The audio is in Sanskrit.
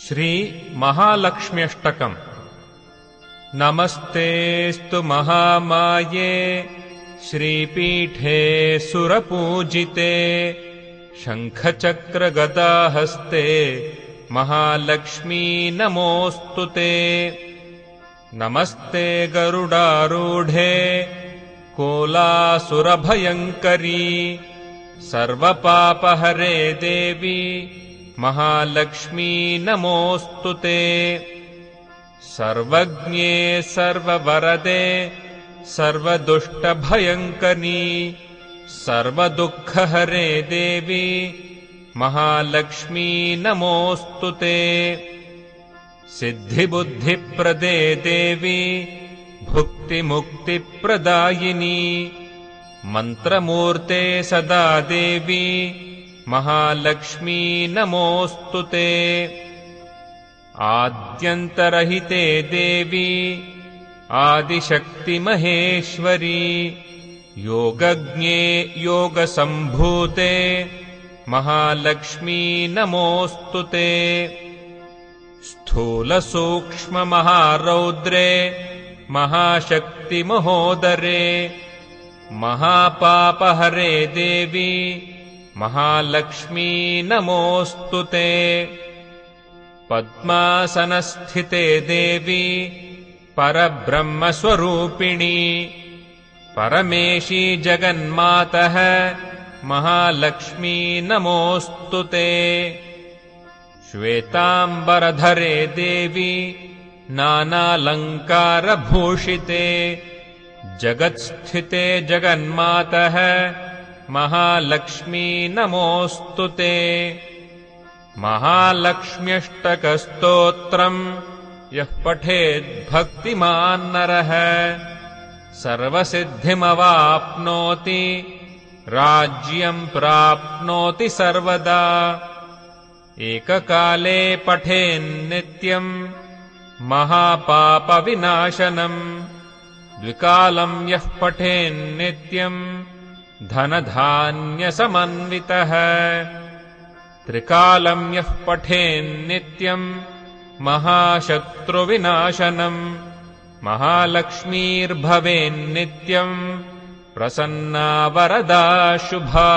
श्री महालक्ष्म्यष्टकम्। नमस्तेऽस्तु महामाये श्रीपीठे सुरपूजिते शङ्खचक्रगदाहस्ते महालक्ष्मी नमोऽस्तुते। नमस्ते गरुडारूढे कोलासुरभयङ्करी सर्वपापहरे देवी महालक्ष्मी नमोऽस्तुते। सर्वज्ञे सर्ववरदे सर्वदुष्टभयङ्करी सर्वदुःखहरे देवी महालक्ष्मी नमोऽस्तुते। सिद्धिबुद्धिप्रदे देवी भुक्तिमुक्तिप्रदायिनी मन्त्रमूर्ते सदा देवी महालक्ष्मी नमोऽस्तुते। आद्यन्तरहिते देवी आदिशक्तिमहेश्वरी योगज्ञे योगसम्भूते महालक्ष्मी नमोऽस्तुते। स्थूलसूक्ष्ममहारौद्रे महाशक्तिमहोदरे महापापहरे देवी महालक्ष्मी नमोऽस्तुते। पद्मासनस्थिते देवी परब्रह्मस्वरूपिणी परमेशी जगन्मातः महालक्ष्मी नमोऽस्तुते। श्वेताम्बरधरे देवी नानालङ्कारभूषिते जगत्स्थिते जगन्मातः महालक्ष्मी नमोऽस्तुते। महालक्ष्म्यष्टकस्तोत्रम् यः पठेद्भक्तिमान् नरः सर्वसिद्धिमवाप्नोति राज्यम् प्राप्नोति सर्वदा। एककाले पठेन्नित्यम् महापापविनाशनम् द्विकालम् यः पठेन्नित्यम् धनधान्यसमन्वितः त्रिकालम् यः पठेन्नित्यम् महाशत्रुविनाशनम् महालक्ष्मीर्भवेन्नित्यम् प्रसन्ना वरदा शुभा।